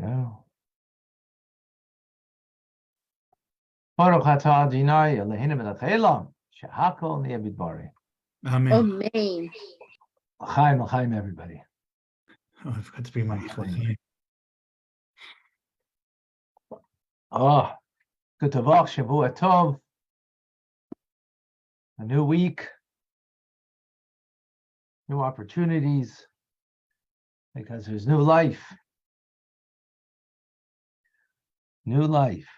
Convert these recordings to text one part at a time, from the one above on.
go. Baruch atah Adonai Eloheinu melech haolam, shehakol nהיה bidbaro. Amen. Amen. L'chaim, l'chaim, everybody. Oh, I forgot to bring my phone. Oh, good tavach, Shavua Tov. A new week, new opportunities, because there's new life. New life.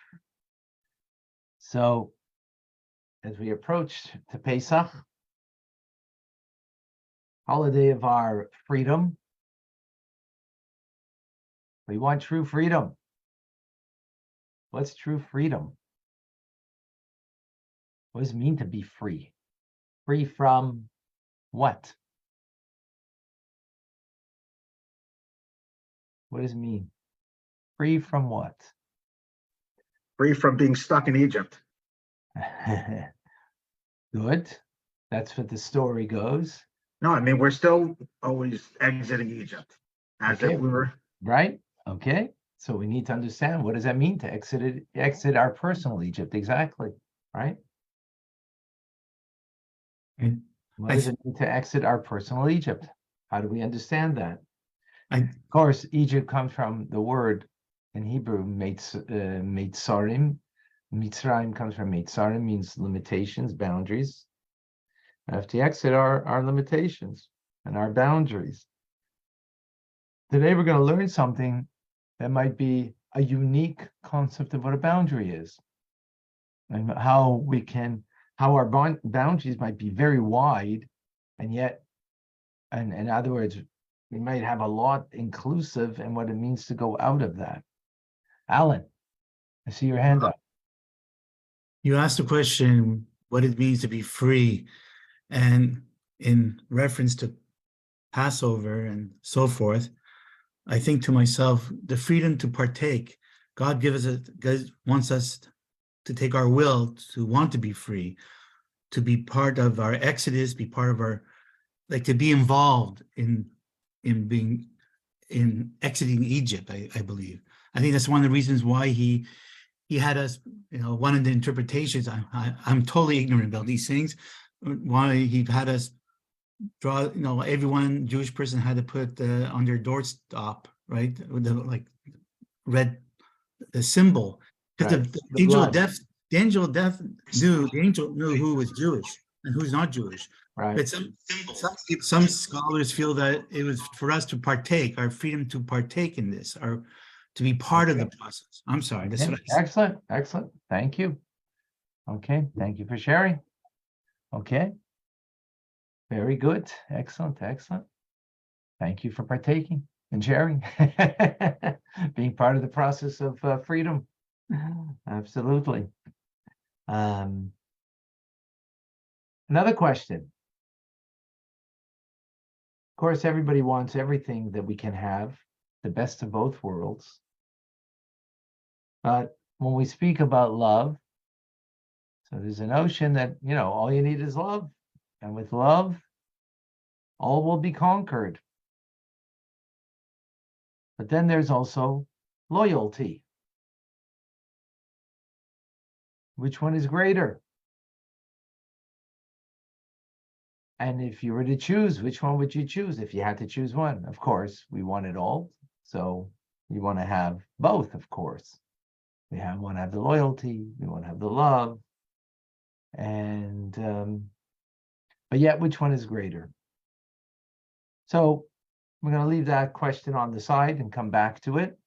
So, as we approach to Pesach, holiday of our freedom, we want true freedom. What's true freedom? What does it mean to be free? Free from what? What does it mean? Free from what? Free from being stuck in Egypt. Good. That's what the story goes. No, I mean, we're still always exiting Egypt as Okay. if we were. Right? Okay. So we need to understand, what does that mean to exit our personal Egypt? Exactly. Right? And What does it mean to exit our personal Egypt? How do we understand that? Of course, Egypt comes from the word in Hebrew, Meitzarim. Mitzrayim comes from Meitzarim, means limitations, boundaries. We have to exit our limitations and our boundaries. Today, we're going to learn something that might be a unique concept of what a boundary is, and how our boundaries might be very wide, and yet, and in other words, we might have a lot inclusive and what it means to go out of that. Alan, I see your hand up. you asked the question, what it means to be free, and in reference to Passover and so forth, I think to myself, the freedom to partake. God wants us to take our will to want to be free, to be part of our exodus, be part of our, like, to be involved in exiting Egypt. I believe. I think that's one of the reasons why he had us. One of the interpretations. I'm totally ignorant about these things. Why he had us draw, everyone, Jewish person had to put on their doorstop, right, with the red, the symbol, because Right. the angel of death, knew who was Jewish and who's not Jewish. Right. But some scholars feel that it was for us to partake, our freedom to partake in this, or to be part of the process. I'm sorry. That's what I said. Excellent. Thank you. Okay, thank you for sharing. Okay. Very good. Excellent. Thank you for partaking and sharing, being part of the process of freedom. Absolutely. Another question. Of course, everybody wants everything that we can have, the best of both worlds. But when we speak about love, so there's a notion that, all you need is love. And with love, all will be conquered. But then there's also loyalty. Which one is greater? And if you were to choose, which one would you choose if you had to choose one? Of course, we want it all. So we want to have both, of course. We want to have the loyalty, we want to have the love. And, but yet, which one is greater? So we're going to leave that question on the side and come back to it.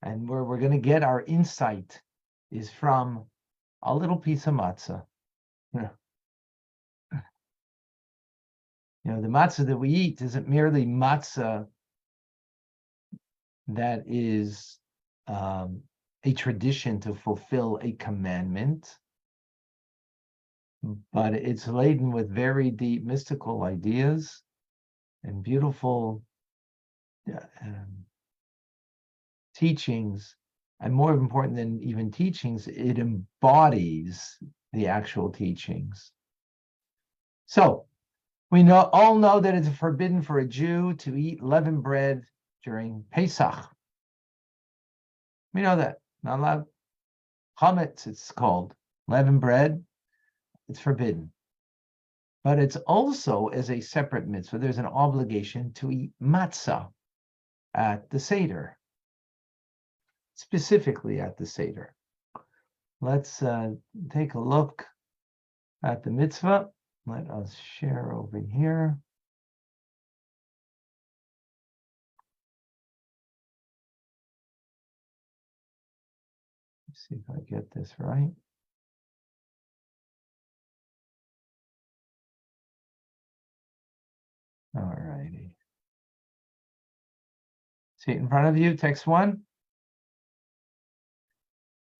And where we're going to get our insight is from a little piece of matzah. The matzah that we eat isn't merely matzah that is a tradition to fulfill a commandment, but it's laden with very deep mystical ideas and beautiful teachings. And more important than even teachings, it embodies the actual teachings. So we all know that it's forbidden for a Jew to eat leavened bread during Pesach, We know that. Not allowed. Chametz, it's called. Leavened bread, it's forbidden. But it's also as a separate mitzvah, there's an obligation to eat matzah at the Seder, specifically at the Seder. Let's take a look at the mitzvah. Let us share over here. Let's see if I get this right. All righty. See it in front of you, text 1.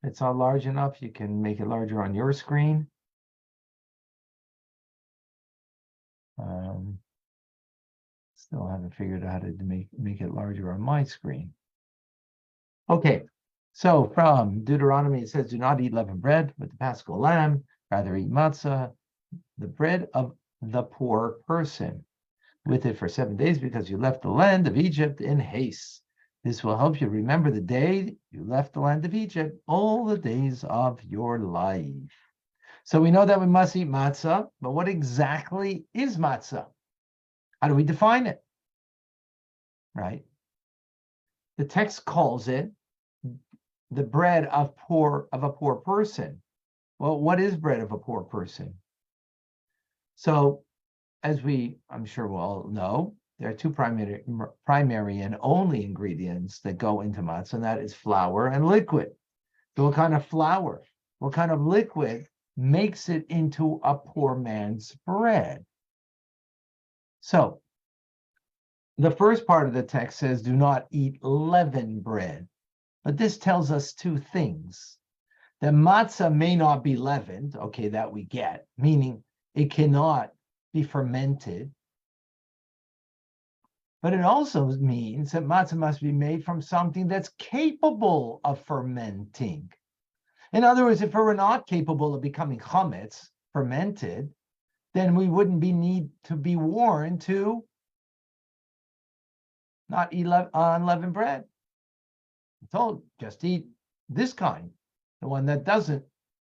It's not large enough. You can make it larger on your screen. Still haven't figured out how to make it larger on my screen. Okay, so from Deuteronomy, it says, do not eat leavened bread with the Paschal lamb, rather eat matzah, the bread of the poor person, with it for 7 days, because you left the land of Egypt in haste. This will help you remember the day you left the land of Egypt, all the days of your life. So we know that we must eat matzah, but what exactly is matzah? How do we define it? Right? The text calls it the bread of a poor person. Well, what is bread of a poor person? So, as I'm sure we'll all know, there are two primary and only ingredients that go into matzah, and that is flour and liquid. So what kind of flour, what kind of liquid makes it into a poor man's bread? So, the first part of the text says, do not eat leavened bread. But this tells us two things. The matzah may not be leavened, okay, that we get, meaning it cannot be fermented. But it also means that matzah must be made from something that's capable of fermenting. In other words, if it were not capable of becoming chametz, fermented, then we wouldn't need to be warned to not eat unleavened bread. I'm told, just eat this kind, the one that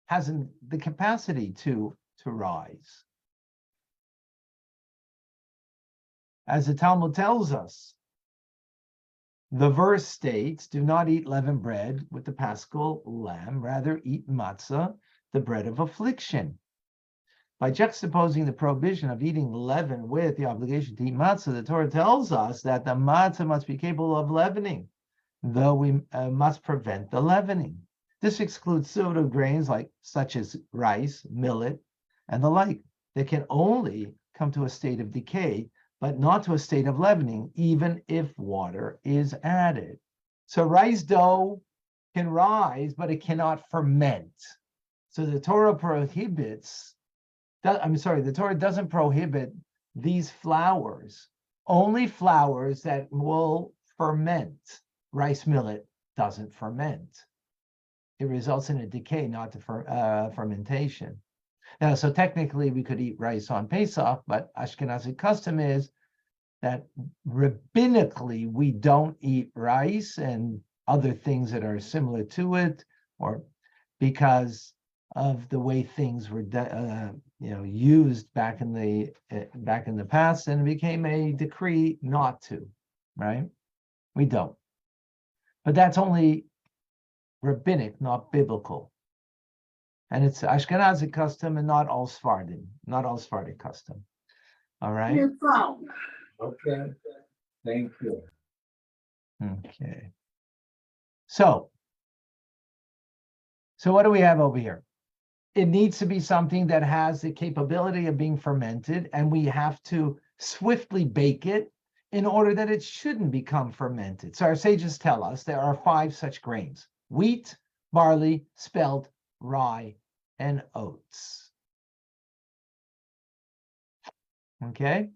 hasn't the capacity to rise. As the Talmud tells us, the verse states, do not eat leavened bread with the Paschal lamb, rather eat matzah, the bread of affliction. By juxtaposing the prohibition of eating leaven with the obligation to eat matzah, the Torah tells us that the matzah must be capable of leavening, though we must prevent the leavening. This excludes pseudo grains such as rice, millet, and the like. They can only come to a state of decay, but not to a state of leavening, even if water is added. So rice dough can rise, but it cannot ferment. So the Torah the Torah doesn't prohibit these flours, only flours that will ferment. Rice millet doesn't ferment. It results in a decay, not to fermentation. Now, so technically we could eat rice on Pesach, but Ashkenazi custom is that rabbinically we don't eat rice and other things that are similar to it, or because of the way things were used back in the past, and it became a decree not to, right? We don't. But that's only rabbinic, not biblical. And it's Ashkenazi custom and not all Sephardic custom. All right? Okay, thank you. Okay. So what do we have over here? It needs to be something that has the capability of being fermented, and we have to swiftly bake it in order that it shouldn't become fermented. So our sages tell us there are 5 such grains: wheat, barley, spelt, rye, and oats. Okay?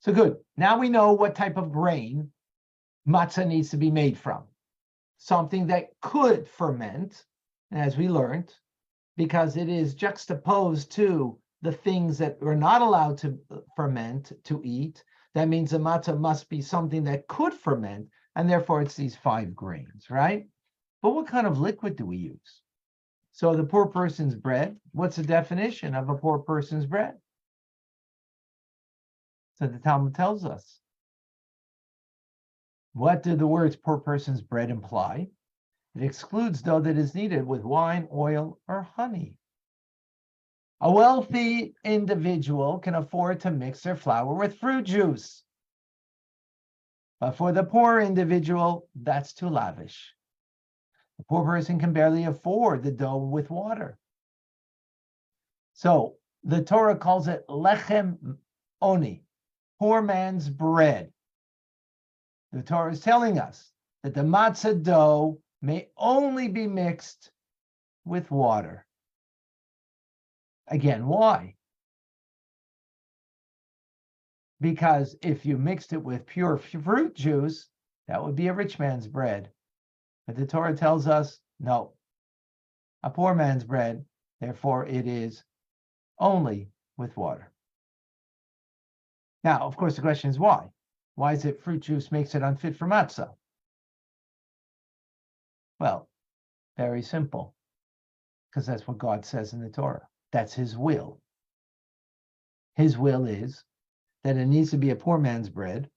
So good. Now we know what type of grain matzah needs to be made from. Something that could ferment, as we learned, because it is juxtaposed to the things that we're not allowed to ferment, to eat, That means the matzah must be something that could ferment, and therefore it's these 5 grains, right? But what kind of liquid do we use? So the poor person's bread, what's the definition of a poor person's bread? So the Talmud tells us. What do the words poor person's bread imply? It excludes dough that is kneaded with wine, oil, or honey. A wealthy individual can afford to mix their flour with fruit juice. But for the poor individual, that's too lavish. The poor person can barely afford the dough with water. So the Torah calls it lechem oni, poor man's bread. The Torah is telling us that the matzah dough may only be mixed with water. Again, why? Because if you mixed it with pure fruit juice, that would be a rich man's bread. But the Torah tells us, no, a poor man's bread, therefore it is only with water. Now, of course, the question is why? Why is it fruit juice makes it unfit for matzah? Well, very simple, because that's what God says in the Torah. That's his will. His will is that it needs to be a poor man's bread,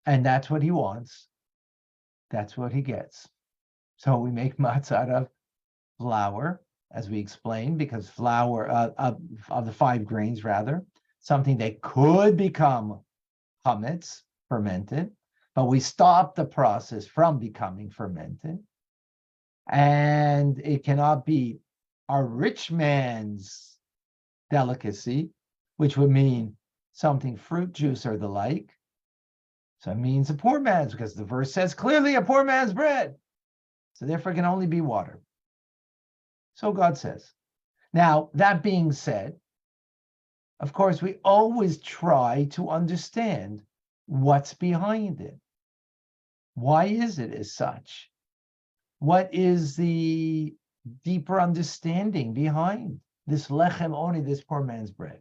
and that's what he wants. That's what he gets. So we make matzah out of flour, as we explained, because flour of the 5 grains, rather, something that could become chametz, fermented, but we stop the process from becoming fermented. And it cannot be a rich man's delicacy, which would mean something fruit juice or the like. So it means a poor man's, because the verse says clearly a poor man's bread. So therefore it can only be water. So God says. Now, that being said, of course, we always try to understand what's behind it. Why is it as such? What is the deeper understanding behind this lechem oni, this poor man's bread?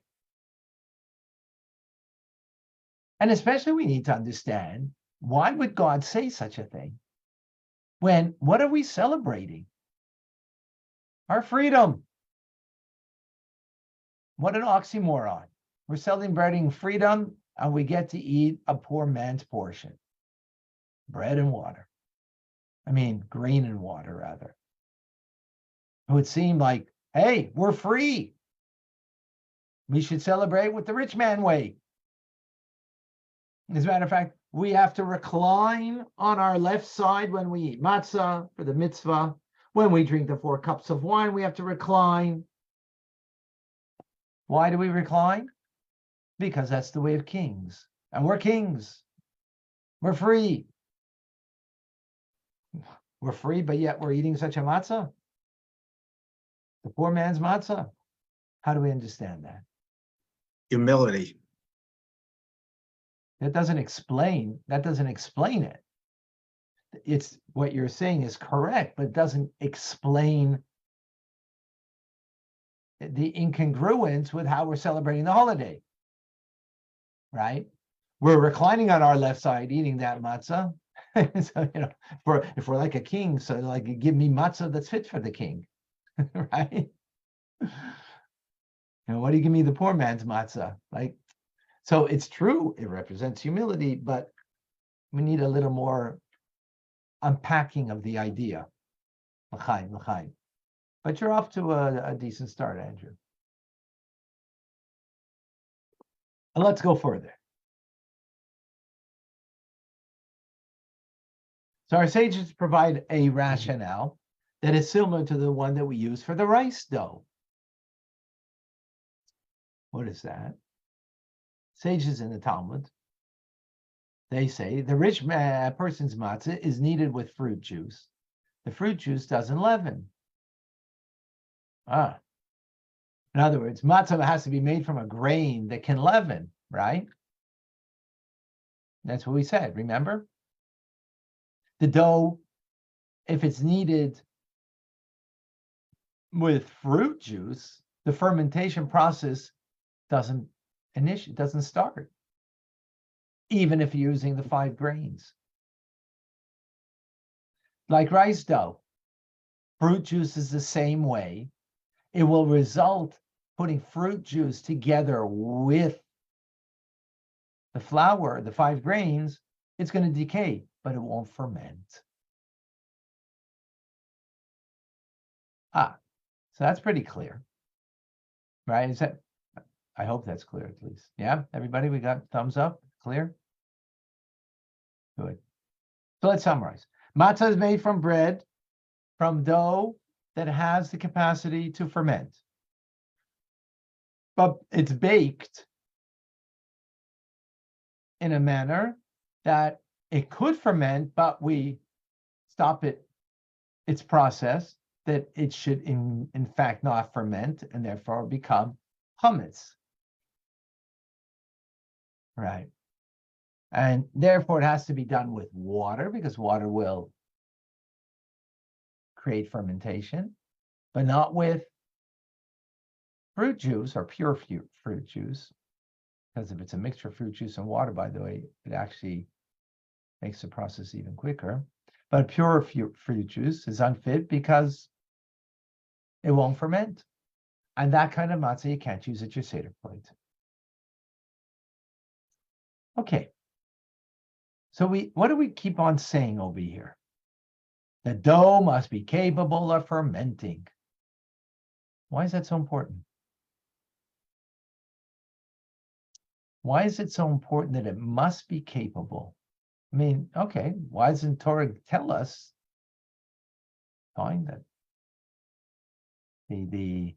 And especially we need to understand, why would God say such a thing? When, what are we celebrating? Our freedom. What an oxymoron. We're celebrating freedom and we get to eat a poor man's portion. Bread and water. I mean, grain and water, rather. It would seem like, hey, we're free. We should celebrate with the rich man way. As a matter of fact, we have to recline on our left side when we eat matzah for the mitzvah. When we drink the 4 cups of wine, we have to recline. Why do we recline? Because that's the way of kings. And we're kings. We're free. We're free, but yet we're eating such a matzah. The poor man's matzah. How do we understand that? Humility. That doesn't explain it. It's what you're saying is correct, but it doesn't explain the incongruence with how we're celebrating the holiday. Right? We're reclining on our left side eating that matzah. So, if we're like a king, so like give me matzah that's fit for the king. Right? Why do you give me the poor man's matzah? Like, so it's true, it represents humility, but we need a little more unpacking of the idea. L'chaim. But you're off to a decent start, Andrew. And let's go further. So our sages provide a rationale that is similar to the one that we use for the rice dough. What is that? Sages in the Talmud, they say the rich person's matzah is kneaded with fruit juice. The fruit juice doesn't leaven. In other words, matzah has to be made from a grain that can leaven, right? That's what we said, remember? The dough, if it's kneaded with fruit juice, the fermentation process doesn't It doesn't start, even if you're using the 5 grains. Like rice dough, fruit juice is the same way. It will result putting fruit juice together with the flour, the 5 grains, it's going to decay, but it won't ferment. So that's pretty clear, right? Is that? I hope that's clear at least. Yeah, everybody, we got thumbs up, clear? Good. So let's summarize. Matzah is made from bread, from dough that has the capacity to ferment. But it's baked in a manner that it could ferment, but we stop its process, that it should in fact not ferment and therefore become chametz. Right. And therefore it has to be done with water, because water will create fermentation, but not with fruit juice or pure fruit juice. Because if it's a mixture of fruit juice and water, by the way, it actually makes the process even quicker. But pure fruit juice is unfit because it won't ferment. And that kind of matzah you can't use at your Seder plate. Okay. So what do we keep on saying over here? The dough must be capable of fermenting. Why is that so important? Why is it so important that it must be capable? I mean, okay, why doesn't Torah tell us, fine, that it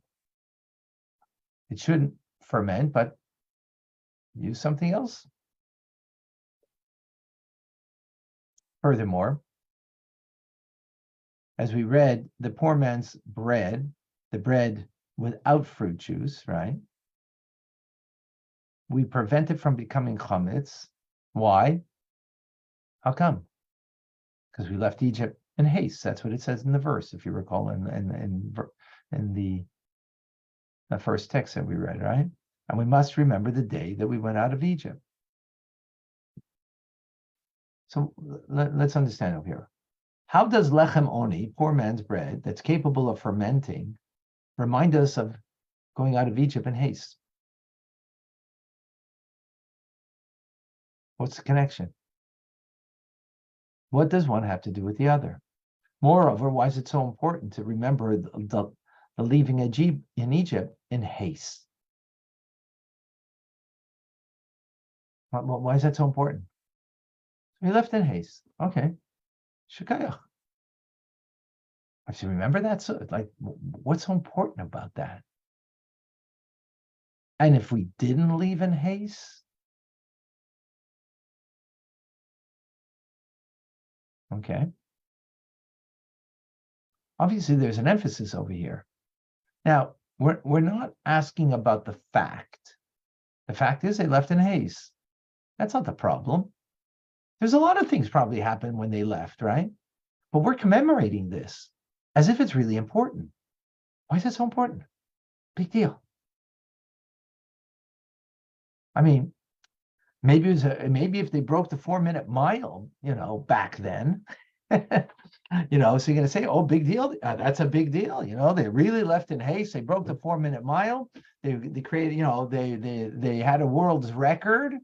shouldn't ferment, but use something else? Furthermore, as we read, the poor man's bread, the bread without fruit juice, right? We prevent it from becoming chametz. Why? How come? Because we left Egypt in haste. That's what it says in the verse, if you recall, in the first text that we read, right? And we must remember the day that we went out of Egypt. So let's understand over here. How does lechem oni, poor man's bread, that's capable of fermenting, remind us of going out of Egypt in haste? What's the connection? What does one have to do with the other? Moreover, why is it so important to remember the leaving in Egypt in haste? Why is that so important? We left in haste. Okay. Shekayach. I should remember that. So, like, what's so important about that? And if we didn't leave in haste, okay. Obviously, there's an emphasis over here. Now, we're not asking about the fact. The fact is they left in haste. That's not the problem. There's a lot of things probably happened when they left, right? But we're commemorating this as if it's really important. Why is it so important? Big deal. I mean, maybe if they broke the 4-minute mile, back then, so you're going to say, oh, big deal. That's a big deal. They really left in haste. They broke the 4-minute mile. They created, they had a world's record.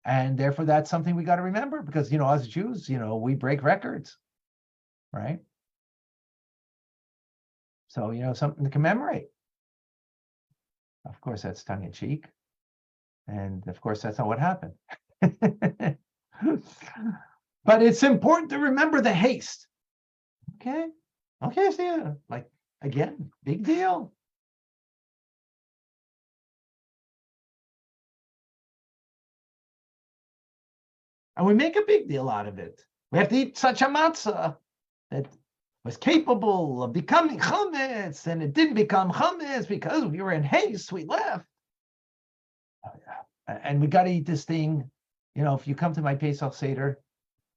And therefore, that's something we got to remember because, as Jews, we break records, right? So, something to commemorate. Of course, that's tongue in cheek. And of course, that's not what happened. But it's important to remember the haste. Okay. So yeah, like, again, big deal. And we make a big deal out of it. We have to eat such a matzah that was capable of becoming chametz, and it didn't become chametz because we were in haste, we left. And we got to eat this thing. If you come to my Pesach Seder,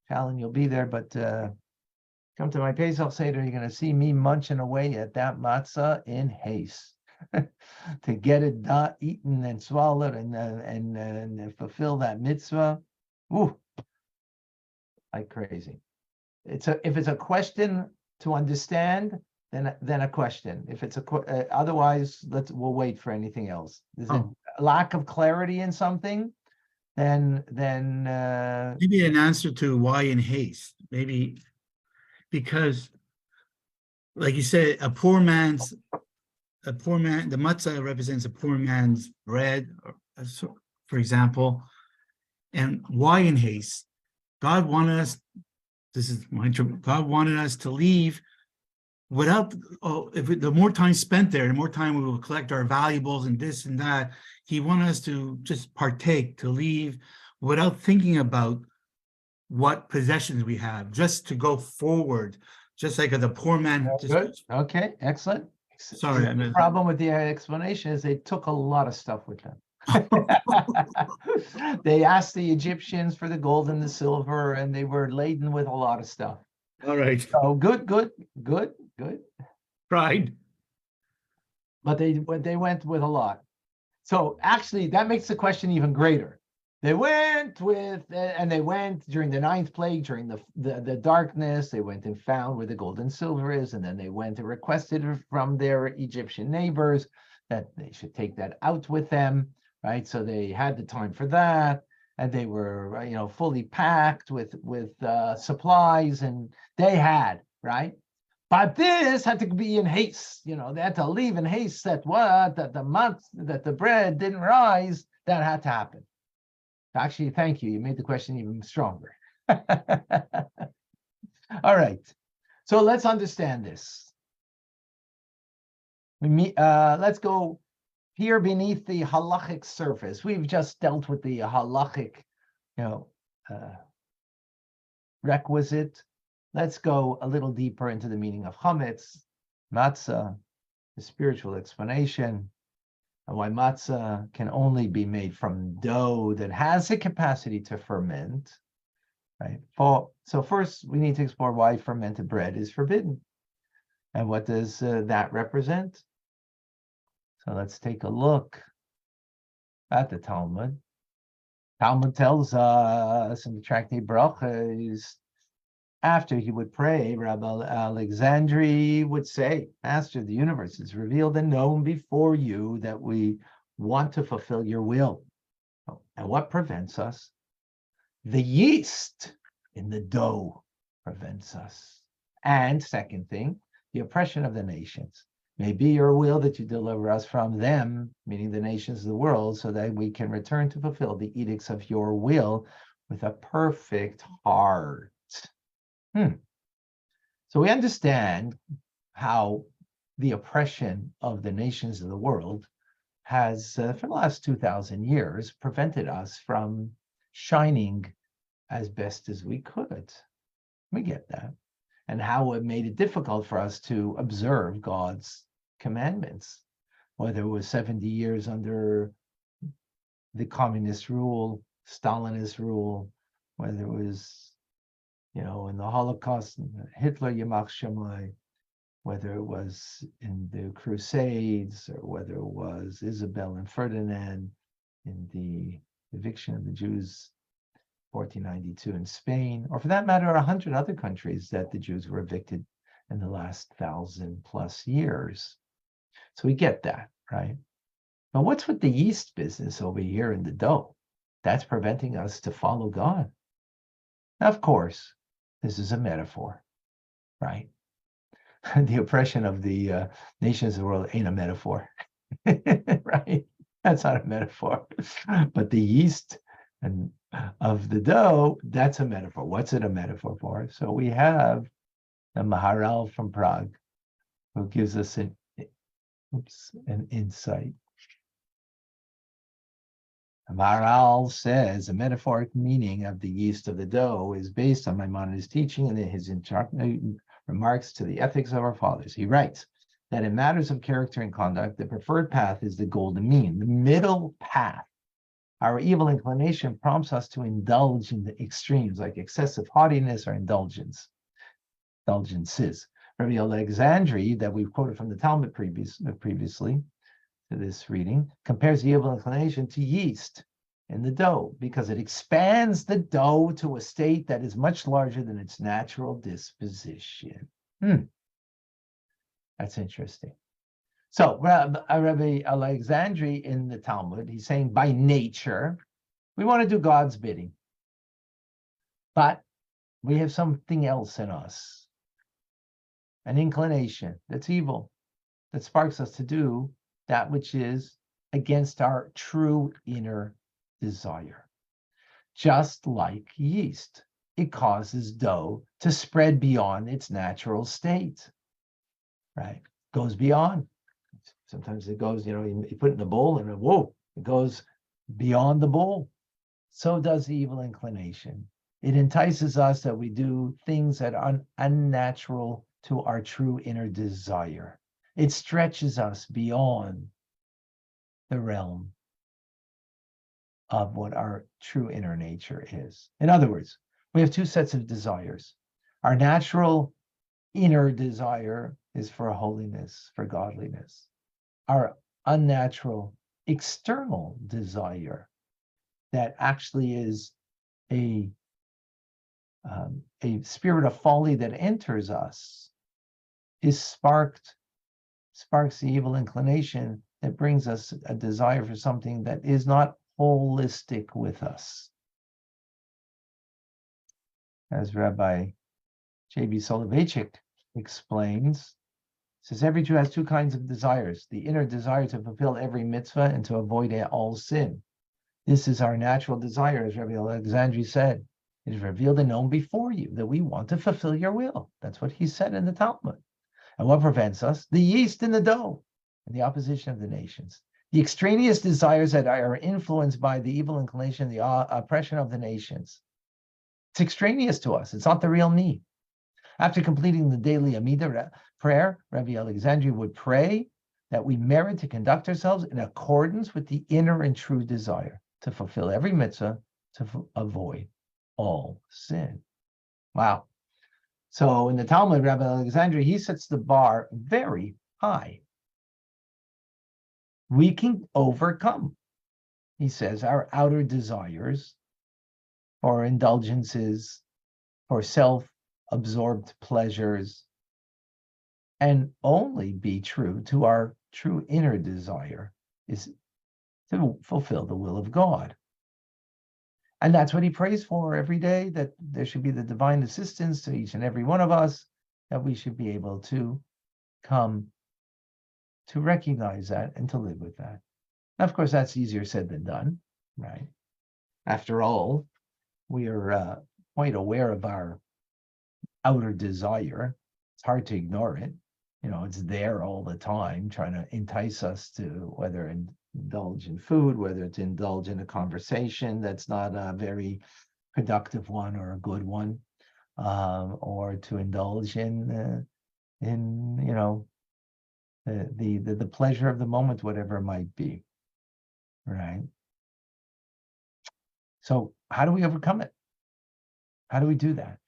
Alan, you'll be there, but come to my Pesach Seder, you're going to see me munching away at that matzah in haste. to get it done, eaten and swallowed, and fulfill that mitzvah. Ooh, like crazy. If it's a question to understand, then a question. If it's otherwise, we'll wait for anything else. Is it a lack of clarity in something? Then maybe an answer to why in haste. Maybe because, like you said, the matzah represents a poor man's bread, for example. And why in haste? God wanted us. God wanted us to leave without. The more time spent there, the more time we will collect our valuables and this and that. He wanted us to just partake, to leave without thinking about what possessions we have, just to go forward, just like the poor man. Good. Okay, excellent. Sorry, the problem with the explanation is they took a lot of stuff with them. They asked the Egyptians for the gold and the silver, and they were laden with a lot of stuff. All right. So good. Tried. But they went with a lot. So actually, that makes the question even greater. They went and they went during the 9th plague, during the darkness. They went and found where the gold and silver is, and then they went and requested from their Egyptian neighbors that they should take that out with them, right? So they had the time for that, and they were, fully packed with supplies, and they had, right? But this had to be in haste, they had to leave in haste. That the bread didn't rise, that had to happen. Actually, thank you. You made the question even stronger. All right. So let's understand this. Let's go here beneath the halachic surface. We've just dealt with the halachic, requisite. Let's go a little deeper into the meaning of chametz, matzah, the spiritual explanation, and why matzah can only be made from dough that has the capacity to ferment, right? So first, we need to explore why fermented bread is forbidden. And what does that represent? So let's take a look at the Talmud. Talmud tells us in the Tractate Brachos, after he would pray, Rabbi Alexandri would say, Master, the universe is revealed and known before you that we want to fulfill your will. And what prevents us? The yeast in the dough prevents us. And second thing, the oppression of the nations. May be your will that you deliver us from them, meaning the nations of the world, so that we can return to fulfill the edicts of your will with a perfect heart. So we understand how the oppression of the nations of the world has, for the last 2,000 years, prevented us from shining as best as we could. We get that. And how it made it difficult for us to observe God's commandments, whether it was 70 years under the communist rule, Stalinist rule, whether it was in the Holocaust, Hitler, Yamach Shemai, whether it was in the Crusades, or whether it was Isabel and Ferdinand in the eviction of the Jews, 1492 in Spain, or for that matter, 100 other countries that the Jews were evicted in the last 1,000+ years. So we get that, right? But what's with the yeast business over here in the dough? That's preventing us to follow God. Of course, this is a metaphor, right? The oppression of the nations of the world ain't a metaphor, right? That's not a metaphor. But the yeast of the dough, that's a metaphor. What's it a metaphor for? So we have the Maharal from Prague, who gives us an insight. Maharal says the metaphoric meaning of the yeast of the dough is based on Maimonides' teaching and his remarks to the ethics of our fathers. He writes that in matters of character and conduct, the preferred path is the golden mean, the middle path. Our evil inclination prompts us to indulge in the extremes like excessive haughtiness or indulgences. Rabbi Alexandri, that we've quoted from the Talmud previously, to this reading, compares the evil inclination to yeast in the dough because it expands the dough to a state that is much larger than its natural disposition. That's interesting. So Rabbi Alexandri in the Talmud, he's saying by nature, we want to do God's bidding. But we have something else in us, an inclination that's evil, that sparks us to do that which is against our true inner desire. Just like yeast, it causes dough to spread beyond its natural state, right? Goes beyond. Sometimes it goes, you put it in a bowl and whoa, it goes beyond the bowl. So does the evil inclination. It entices us that we do things that are unnatural to our true inner desire. It stretches us beyond the realm of what our true inner nature is. In other words, we have two sets of desires. Our natural inner desire is for holiness, for godliness. Our unnatural external desire that actually is a spirit of folly that enters us is sparks the evil inclination that brings us a desire for something that is not holistic with us. As Rabbi J.B. Soloveitchik explains, says every Jew has two kinds of desires: the inner desire to fulfill every mitzvah and to avoid all sin. This is our natural desire, as Rabbi Alexandri said. It is revealed and known before you that we want to fulfill your will. That's what he said in the Talmud. And what prevents us? The yeast in the dough and the opposition of the nations. The extraneous desires that are influenced by the evil inclination, the oppression of the nations. It's extraneous to us. It's not the real me. After completing the daily Amidah prayer, Rabbi Alexandri would pray that we merit to conduct ourselves in accordance with the inner and true desire to fulfill every mitzvah, to avoid all sin. Wow. So in the Talmud, Rabbi Alexandri, he sets the bar very high. We can overcome, he says, our outer desires or indulgences or self-absorbed pleasures and only be true to our true inner desire is to fulfill the will of God. And that's what he prays for every day, that there should be the divine assistance to each and every one of us, that we should be able to come to recognize that and to live with that. Now, of course, that's easier said than done, right? After all, we are quite aware of our outer desire. It's hard to ignore it. It's there all the time, trying to entice us to whether indulge in food, whether it's indulge in a conversation that's not a very productive one or a good one, or to indulge in the pleasure of the moment, whatever it might be, right? So how do we overcome it? How do we do that?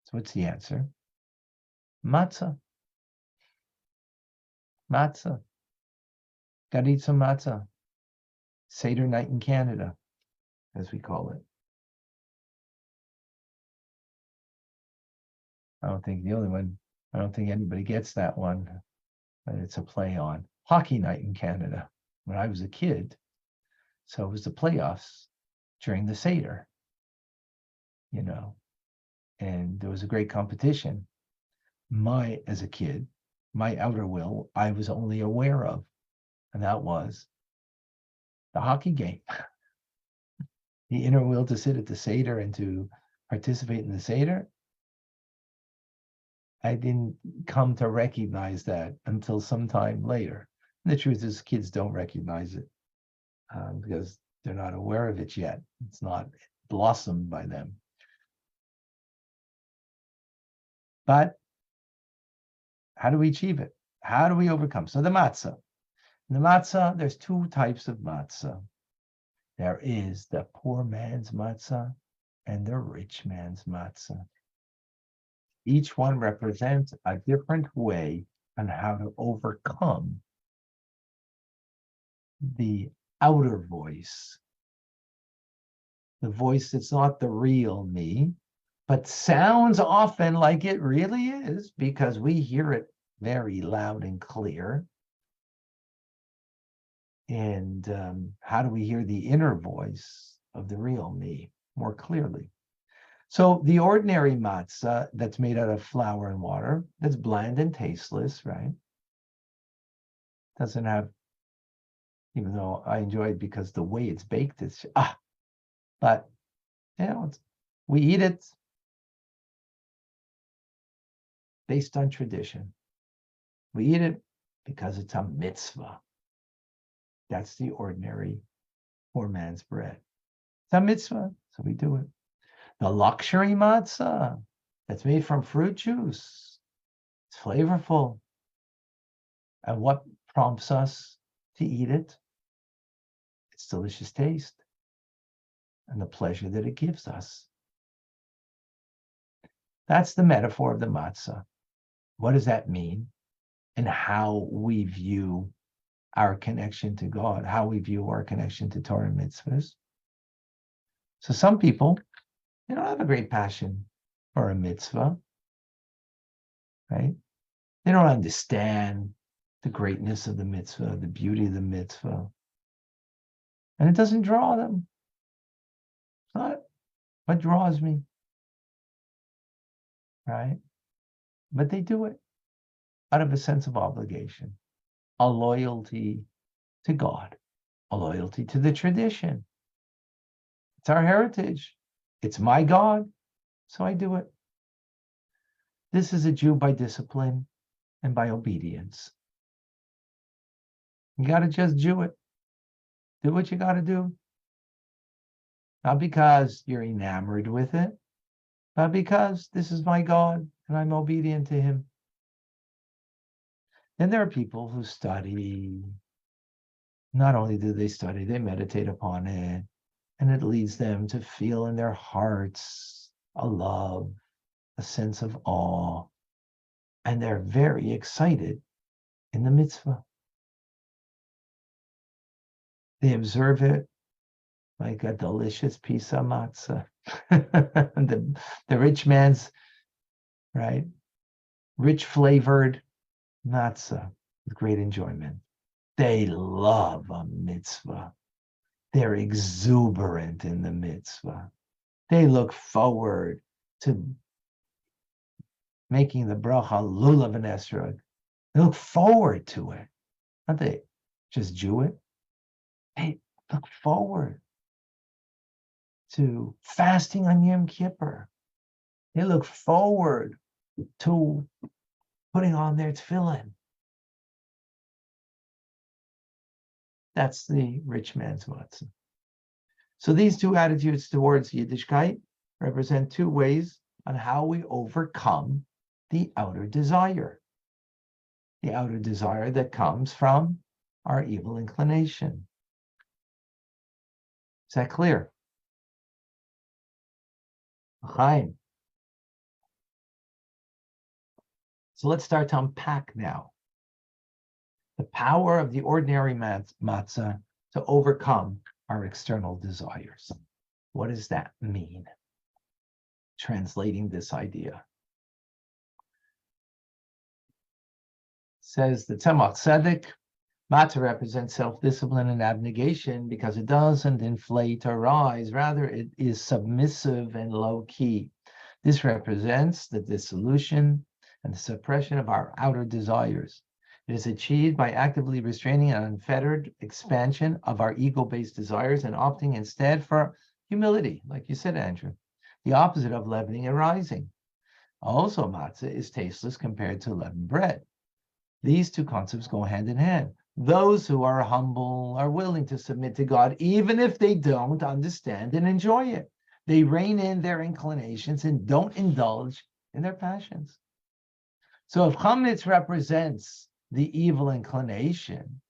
So what's the answer? Matzah. Matzah. Got to eat some matzah. Seder night in Canada, as we call it. I don't think anybody gets that one, but it's a play on hockey night in Canada when I was a kid. So it was the playoffs during the Seder, and there was a great competition. As a kid, my outer will, I was only aware of, and that was the hockey game. The inner will to sit at the Seder and to participate in the Seder, I didn't come to recognize that until some time later. And the truth is, kids don't recognize it because they're not aware of it yet. It's not blossomed by them. But how do we achieve it? How do we overcome? So the matzah. In the matzah, there's two types of matzah. There is the poor man's matzah and the rich man's matzah. Each one represents a different way on how to overcome the outer voice, the voice that's not the real me, but sounds often like it really is because we hear it very loud and clear. And how do we hear the inner voice of the real me more clearly? So the ordinary matzah that's made out of flour and water, that's bland and tasteless, right? Doesn't have, even though I enjoy it because the way it's baked is, but we eat it based on tradition. We eat it because it's a mitzvah. That's the ordinary poor man's bread. It's a mitzvah, so we do it. The luxury matzah that's made from fruit juice, it's flavorful. And what prompts us to eat it? Its delicious taste and the pleasure that it gives us. That's the metaphor of the matzah. What does that mean? And how we view our connection to God, how we view our connection to Torah and mitzvahs. So some people, they don't have a great passion for a mitzvah, right? They don't understand the greatness of the mitzvah, the beauty of the mitzvah. And it doesn't draw them. It's not what draws me, right? But they do it out of a sense of obligation, a loyalty to God, a loyalty to the tradition. It's our heritage. It's my God, so I do it. This is a Jew by discipline and by obedience. You got to just do it. Do what you got to do. Not because you're enamored with it, but because this is my God and I'm obedient to him. Then there are people who study. Not only do they study, they meditate upon it, and it leads them to feel in their hearts a love, a sense of awe, and they're very excited in the mitzvah. They observe it like a delicious piece of matzah. the rich man's, right, rich flavored matzah with great enjoyment. They love a mitzvah. They're exuberant in the mitzvah. They look forward to making the bracha lulav and esrog. They look forward to it. Not they just do it. They look forward to fasting on Yom Kippur. They look forward to putting on their tefillin. That's the rich man's matzah. So these two attitudes towards Yiddishkeit represent two ways on how we overcome the outer desire. The outer desire that comes from our evil inclination. Is that clear? Chaim. So let's start to unpack now the power of the ordinary matzah to overcome our external desires. What does that mean? Translating this idea. Says the Tzemach Tzedek, matzah represents self-discipline and abnegation because it doesn't inflate or rise. Rather, it is submissive and low-key. This represents the dissolution and the suppression of our outer desires. It is achieved by actively restraining an unfettered expansion of our ego-based desires and opting instead for humility, like you said, Andrew, the opposite of leavening and rising. Also, matzah is tasteless compared to leavened bread. These two concepts go hand in hand. Those who are humble are willing to submit to God, even if they don't understand and enjoy it. They rein in their inclinations and don't indulge in their passions. So if chametz represents the evil inclination,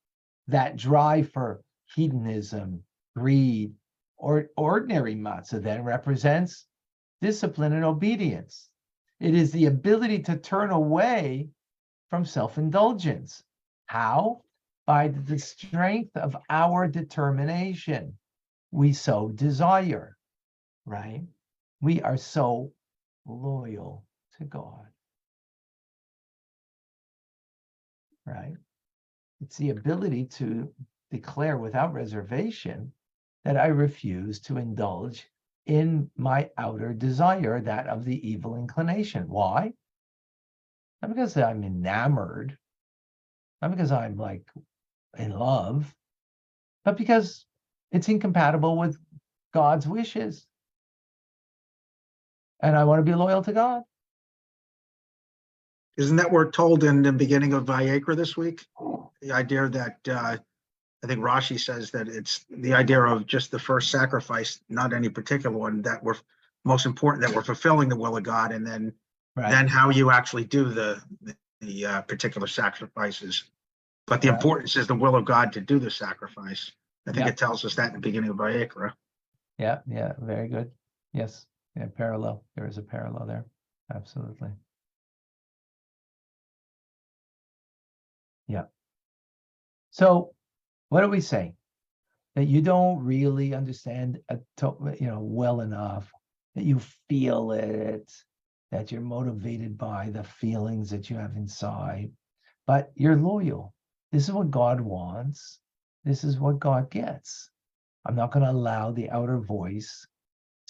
that drive for hedonism, greed, or ordinary matzah then represents discipline and obedience. It is the ability to turn away from self-indulgence. How? By the strength of our determination. We so desire, right? We are so loyal to God, right? It's the ability to declare without reservation that I refuse to indulge in my outer desire, that of the evil inclination. Why? Not because I'm enamored, not because I'm like in love, but because it's incompatible with God's wishes. And I want to be loyal to God. Isn't that we're told in the beginning of Vayikra this week? The idea that I think Rashi says that it's the idea of just the first sacrifice, not any particular one, that we're most important, that we're fulfilling the will of God, and then how you actually do the particular sacrifices. But the importance is the will of God to do the sacrifice. I think it tells us that in the beginning of Vayikra. Yeah, very good. Yes, parallel. There is a parallel there. Absolutely. Yeah. So what do we say? That you don't really understand, well enough, that you feel it, that you're motivated by the feelings that you have inside, but you're loyal. This is what God wants. This is what God gets. I'm not going to allow the outer voice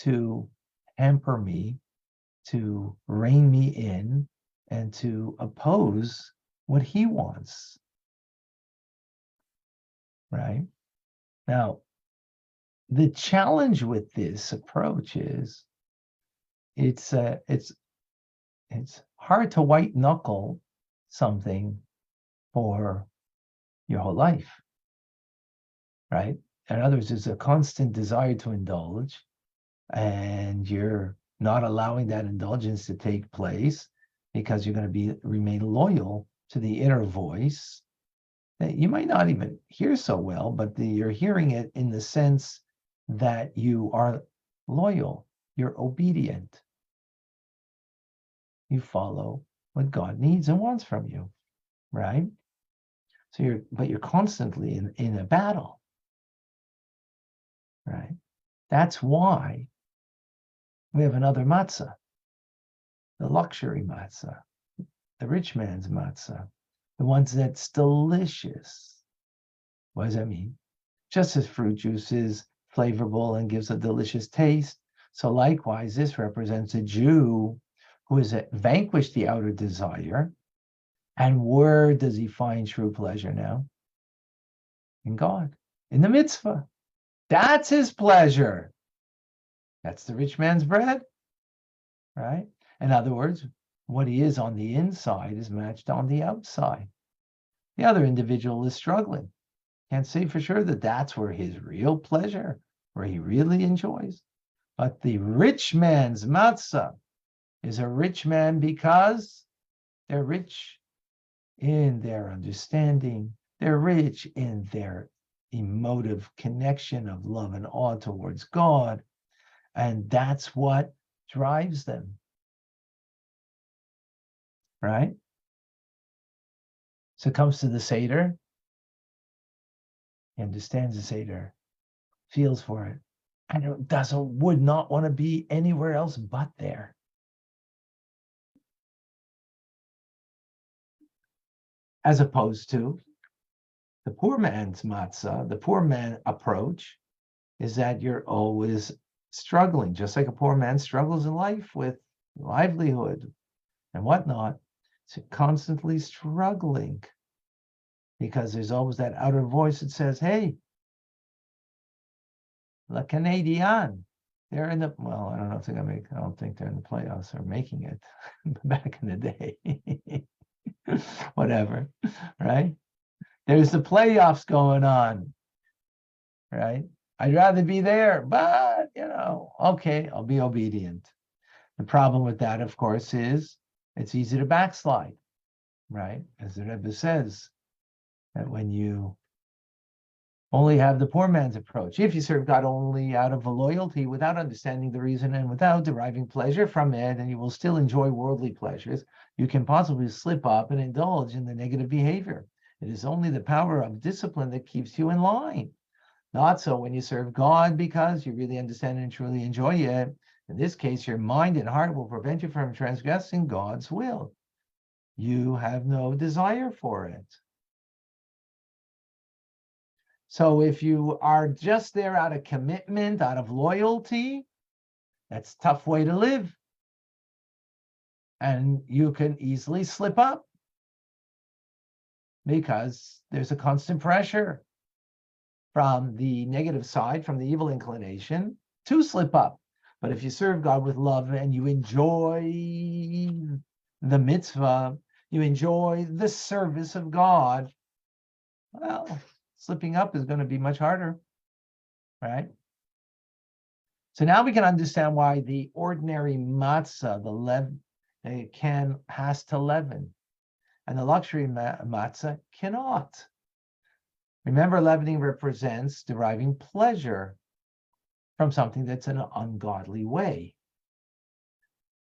to hamper me, to rein me in, and to oppose what he wants. Right? Now, the challenge with this approach is it's hard to white knuckle something for your whole life, right? In other words, there's a constant desire to indulge, and you're not allowing that indulgence to take place because you're going to remain loyal to the inner voice that you might not even hear so well, but you're hearing it in the sense that you are loyal, you're obedient, you follow what God needs and wants from you, right? So you're constantly in a battle, right? That's why we have another matzah, the luxury matzah, the rich man's matzah, the ones that's delicious. What does that mean? Just as fruit juice is flavorful and gives a delicious taste, so likewise, this represents a Jew who has vanquished the outer desire. And where does he find true pleasure now? In God, in the mitzvah. That's his pleasure. That's the rich man's bread, right? In other words, what he is on the inside is matched on the outside. The other individual is struggling. Can't say for sure that that's where his real pleasure, where he really enjoys. But the rich man's matzah is a rich man because they're rich in their understanding. They're rich in their emotive connection of love and awe towards God. And that's what drives them. Right? So it comes to the Seder. He understands the Seder, feels for it, and would not want to be anywhere else but there. As opposed to the poor man's matzah, the poor man approach is that you're always struggling, just like a poor man struggles in life with livelihood and whatnot. So constantly struggling because there's always that outer voice that says, hey, La Canadian, they're in the, well, I don't know if they're going to I don't think they're in the playoffs or making it back in the day. Whatever, right? There's the playoffs going on, right? I'd rather be there, but, okay, I'll be obedient. The problem with that, of course, is it's easy to backslide, right? As the Rebbe says, that when you only have the poor man's approach. If you serve God only out of a loyalty, without understanding the reason and without deriving pleasure from it, and you will still enjoy worldly pleasures, you can possibly slip up and indulge in the negative behavior. It is only the power of discipline that keeps you in line. Not so when you serve God because you really understand and truly enjoy it. In this case, your mind and heart will prevent you from transgressing God's will. You have no desire for it. So if you are just there out of commitment, out of loyalty, that's a tough way to live. And you can easily slip up because there's a constant pressure from the negative side, from the evil inclination, to slip up. But if you serve God with love and you enjoy the mitzvah, you enjoy the service of God, well, slipping up is going to be much harder, right? So now we can understand why the ordinary matzah, has to leaven, and the luxury matzah cannot. Remember, leavening represents deriving pleasure from something that's in an ungodly way,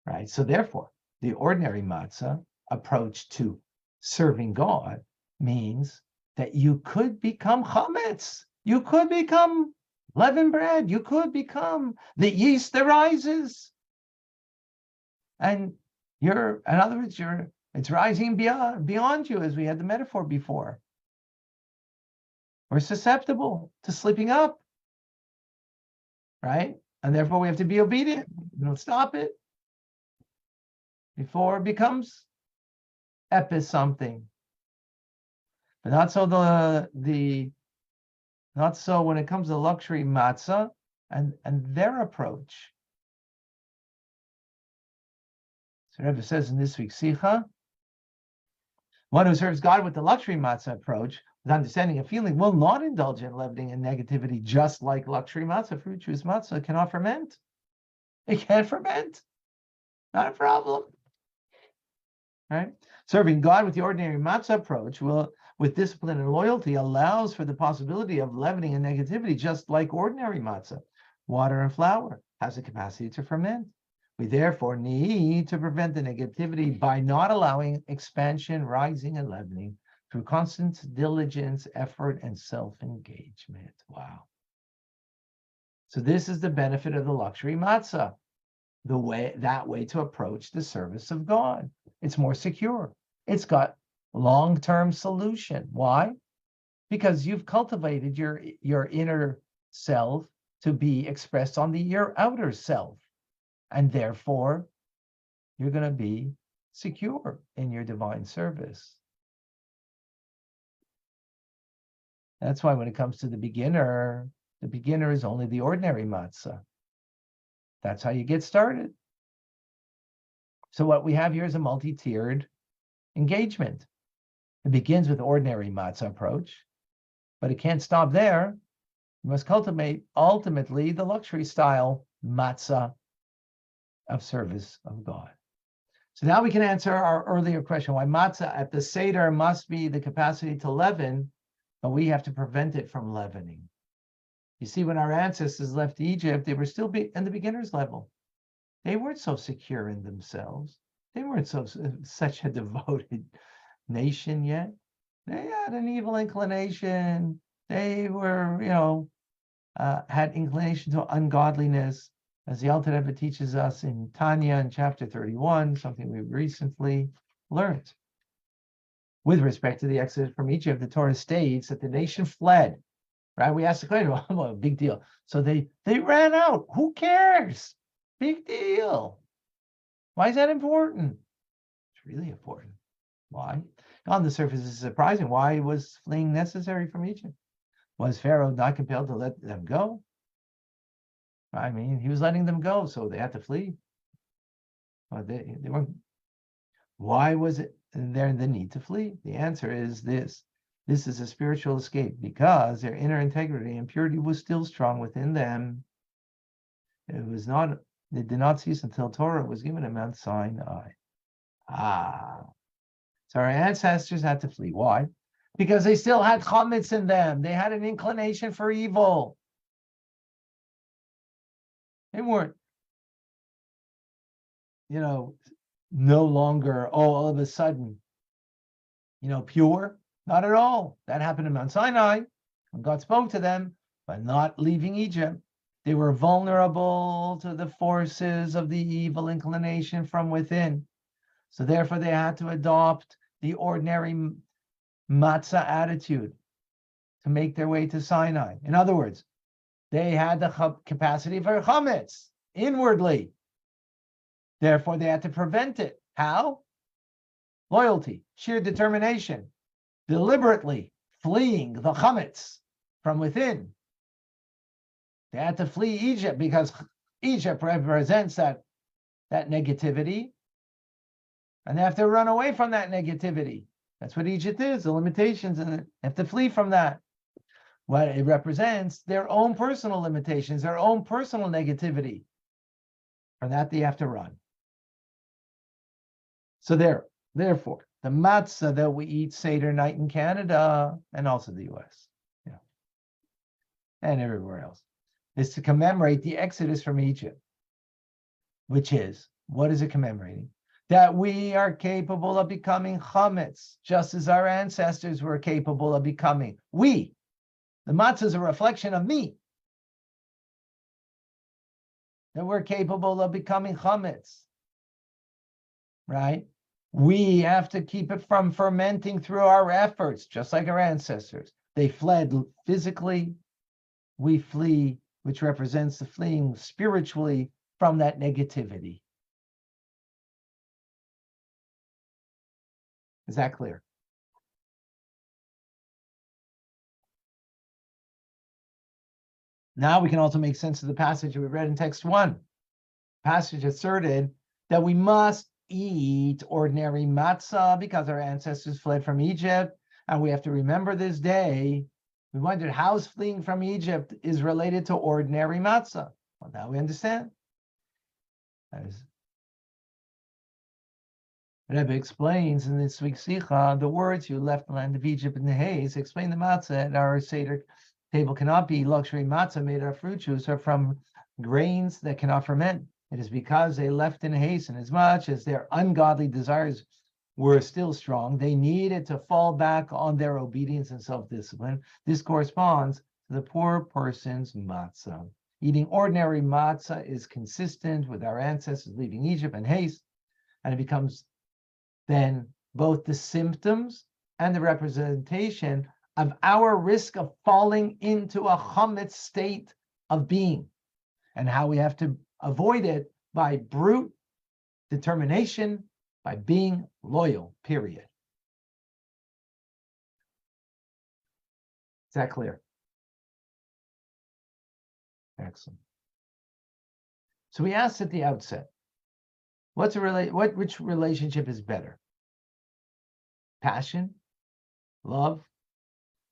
right? So therefore, the ordinary matzah approach to serving God means that you could become chametz, you could become leavened bread, you could become the yeast that rises. And in other words, it's rising beyond you, as we had the metaphor before. We're susceptible to slipping up, right? And therefore we have to be obedient. Don't stop it before it becomes something. But not so not so when it comes to luxury matzah and their approach. So Rabbi says in this week's Sikha, one who serves God with the luxury matzah approach, with understanding and feeling, will not indulge in leavening and negativity, just like luxury matzah. Fruit juice matzah cannot ferment. It can't ferment. Not a problem. Right? Serving God with the ordinary matzah approach with discipline and loyalty allows for the possibility of leavening and negativity, just like ordinary matzah. Water and flour has the capacity to ferment. We therefore need to prevent the negativity by not allowing expansion, rising, and leavening through constant diligence, effort, and self-engagement. Wow. So this is the benefit of the luxury matzah, that way to approach the service of God. It's more secure. It's got long-term solution. Why? Because you've cultivated your inner self to be expressed on your outer self. And therefore, you're going to be secure in your divine service. That's why when it comes to the beginner is only the ordinary matzah. That's how you get started. So what we have here is a multi-tiered engagement. It begins with ordinary matzah approach, but it can't stop there. You must cultivate ultimately the luxury style matzah of service of God. So now we can answer our earlier question, why matzah at the Seder must be the capacity to leaven, but we have to prevent it from leavening. You see, when our ancestors left Egypt, they were still in the beginner's level. They weren't so secure in themselves. They weren't such a devoted nation yet. They had an evil inclination. They were, had inclination to ungodliness, as the Alter Rebbe teaches us in Tanya in chapter 31, something we recently learned. With respect to the exodus from Egypt, the Torah states that the nation fled. Right? We asked the question, well, big deal. So they ran out. Who cares? Big deal. Why is that important? It's really important. Why? On the surface, it's surprising. Why was fleeing necessary from Egypt? Was Pharaoh not compelled to let them go? I mean, he was letting them go, so they had to flee. But they weren't. Why was it there the need to flee? The answer is this. This is a spiritual escape because their inner integrity and purity was still strong within them. It did not cease until Torah was given at Mount Sinai. So our ancestors had to flee. Why? because they still had chametz in them. They had an inclination for evil. They weren't, no longer all of a sudden, pure. Not at all. That happened in Mount Sinai when God spoke to them, but not leaving Egypt. They were vulnerable to the forces of the evil inclination from within. So therefore, they had to adopt the ordinary matzah attitude to make their way to Sinai. In other words, they had the capacity for chametz inwardly. Therefore, they had to prevent it. How? Loyalty, sheer determination, deliberately fleeing the chametz from within. They had to flee Egypt because Egypt represents that negativity, and they have to run away from that negativity. That's what Egypt is, the limitations, and they have to flee from that. What it represents, their own personal limitations, their own personal negativity. From that, they have to run. So therefore, the matzah that we eat Seder night in Canada, and also the US, and everywhere else, is to commemorate the exodus from Egypt, which is, what is it commemorating? That we are capable of becoming chametz, just as our ancestors were capable of becoming. The matzah is a reflection of me, that we're capable of becoming chametz, right? We have to keep it from fermenting through our efforts, just like our ancestors. They fled physically, we flee, which represents the fleeing spiritually from that negativity. Is that clear? Now we can also make sense of the passage we read in text 1. The passage asserted that we must eat ordinary matzah because our ancestors fled from Egypt, and we have to remember this day. We wondered how fleeing from Egypt is related to ordinary matzah. Well, now we understand. As Rabbi explains in this week's Sikha, the words "you left the land of Egypt in the haze" explain the matzah at our Seder table cannot be luxury matzah made of fruit juice or from grains that cannot ferment. It is because they left in haste, and as much as their ungodly desires were still strong, they needed to fall back on their obedience and self-discipline. This corresponds to the poor person's matzah. Eating ordinary matzah is consistent with our ancestors leaving Egypt in haste, and it becomes then both the symptoms and the representation of our risk of falling into a chametz state of being, and how we have to avoid it by brute determination, by being loyal, period. Is that clear? Excellent. So we asked at the outset, which relationship is better? Passion, love,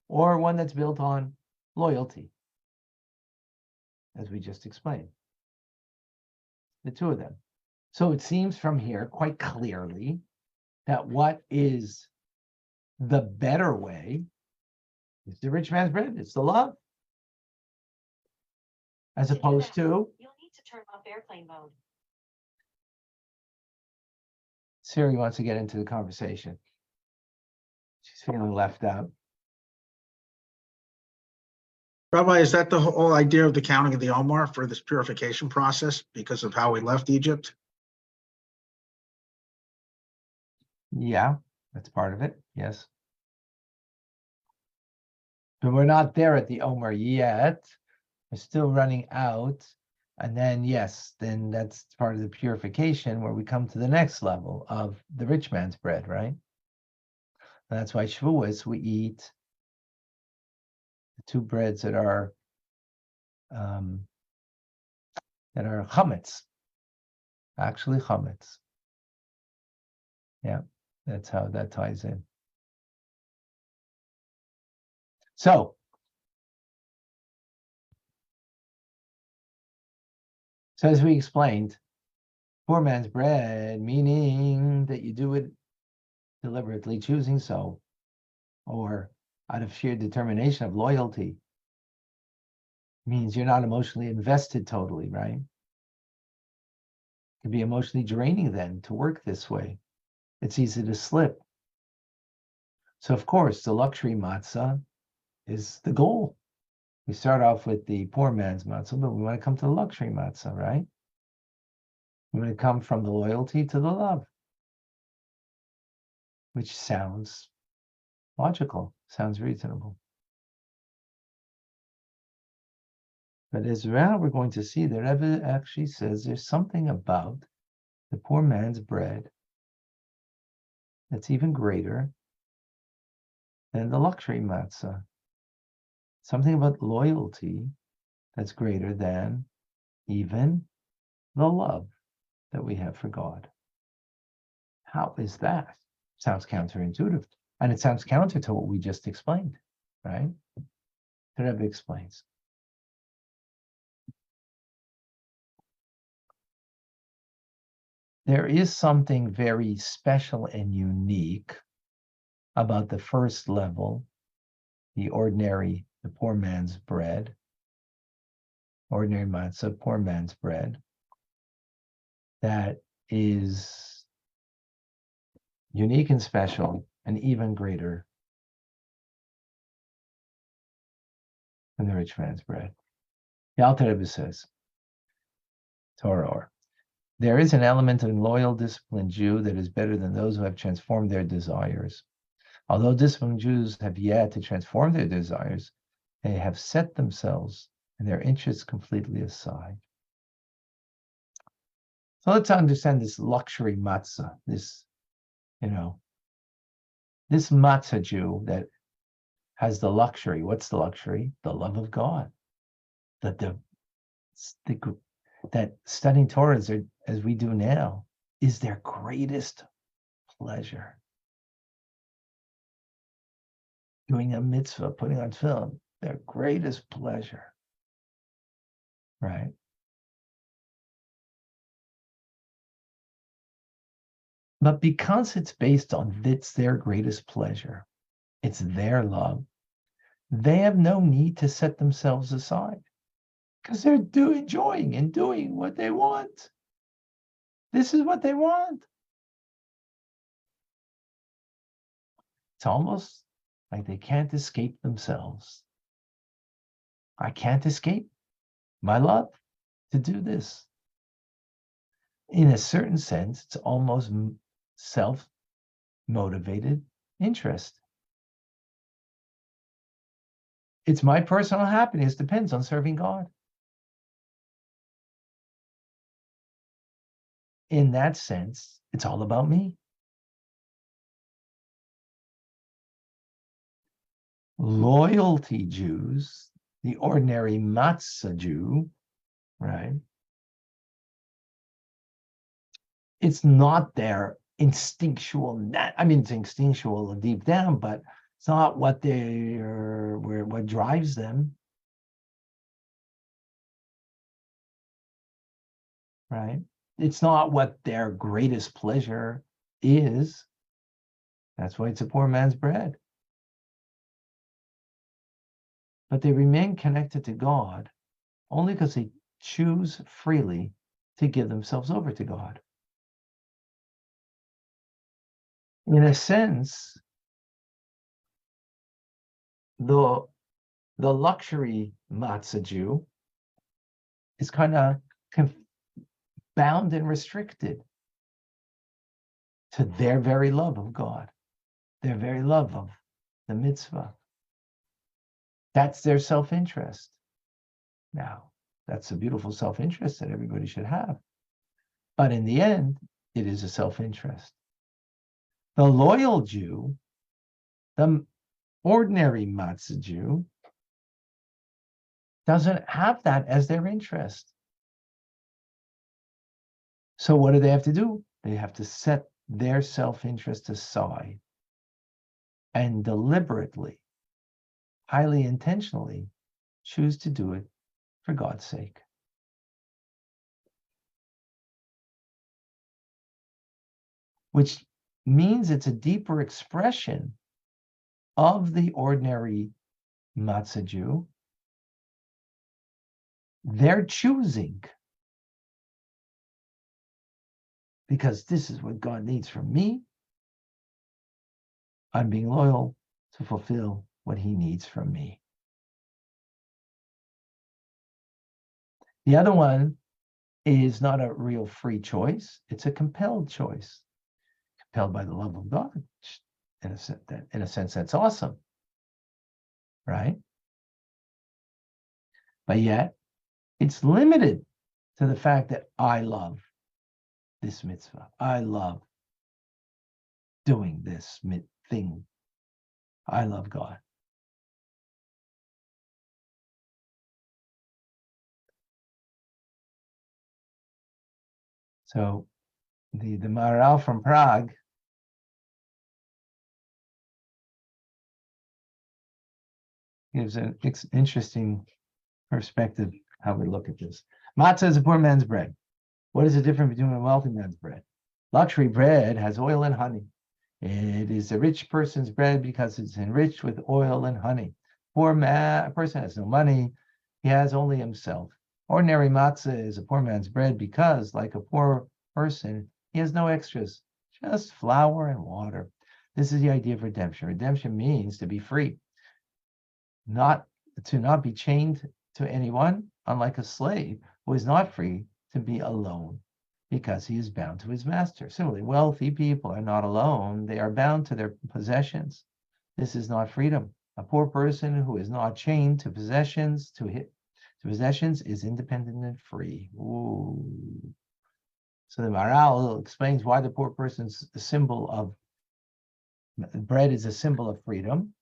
or one that's built on loyalty, as we just explained? The two of them. So it seems from here quite clearly that what is the better way is the rich man's bread. It's the love. As opposed to, you'll need to turn off airplane mode. Siri wants to get into the conversation. She's feeling left out. Rabbi, is that the whole idea of the counting of the Omar for this purification process because of how we left Egypt? Yeah, that's part of it. Yes. But we're not there at the Omer yet. We're still running out. And then, yes, then that's part of the purification where we come to the next level of the rich man's bread, right? And that's why Shavuos, we eat the two breads that are chametz, actually chametz. Yeah, that's how that ties in. So as we explained, poor man's bread, meaning that you do it deliberately, choosing so, or out of sheer determination of loyalty, means you're not emotionally invested totally, right? It can be emotionally draining then to work this way. It's easy to slip. So of course, the luxury matzah is the goal. We start off with the poor man's matzah, but we want to come to the luxury matzah, right? We want to come from the loyalty to the love, which sounds logical, sounds reasonable. But as well, we're going to see that Rabbi actually says there's something about the poor man's bread that's even greater than the luxury matzah. Something about loyalty that's greater than even the love that we have for God. How is that? Sounds counterintuitive. And it sounds counter to what we just explained, right? The Rebbe explains. There is something very special and unique about the first level, the poor man's bread, ordinary matzah, poor man's bread, that is unique and special and even greater than the rich man's bread. The Alter Rebbe says, Torah, there is an element of loyal, disciplined Jew that is better than those who have transformed their desires. Although disciplined Jews have yet to transform their desires, they have set themselves and their interests completely aside. So let's understand this luxury matzah, this matzah Jew that has the luxury. What's the luxury? The love of God. That studying Torah as we do now is their greatest pleasure. Doing a mitzvah, putting on film, their greatest pleasure, right? But because it's based on it's their greatest pleasure, it's their love, they have no need to set themselves aside because they're enjoying and doing what they want. This is what they want. It's almost like they can't escape themselves. I can't escape my love to do this. In a certain sense, it's almost self-motivated interest. It's my personal happiness depends on serving God. In that sense, it's all about me. Loyalty Jews, the ordinary matzah Jew, right? It's not their instinctual, it's instinctual deep down, but it's not what what drives them, right? It's not what their greatest pleasure is. That's why it's a poor man's bread. But they remain connected to God only because they choose freely to give themselves over to God. In a sense, the luxury matzah Jew is kind of bound and restricted to their very love of God, their very love of the mitzvah. That's their self-interest. Now, that's a beautiful self-interest that everybody should have. But in the end, it is a self-interest. The loyal Jew, the ordinary matzah Jew, doesn't have that as their interest. So what do they have to do? They have to set their self-interest aside and deliberately, highly intentionally, choose to do it for God's sake. Which means it's a deeper expression of the ordinary matzah Jew, they're choosing, because this is what God needs from me. I'm being loyal to fulfill what he needs from me. The other one is not a real free choice. It's a compelled choice, compelled by the love of God. In a sense, that's awesome, right? But yet, it's limited to the fact that I love this mitzvah. I love doing this thing. I love God. So the Maharal from Prague gives an interesting perspective how we look at this. Matzah is a poor man's bread. What is the difference between a wealthy man's bread? Luxury bread has oil and honey. It is a rich person's bread because it's enriched with oil and honey. A person has no money. He has only himself. Ordinary matzah is a poor man's bread because, like a poor person, he has no extras, just flour and water. This is the idea of redemption. Redemption means to be free, not be chained to anyone, unlike a slave who is not free to be alone because he is bound to his master. Similarly, wealthy people are not alone. They are bound to their possessions. This is not freedom. A poor person who is not chained to possessions, is independent and free. Ooh. So the Maharal explains why the poor person's symbol of bread is a symbol of freedom,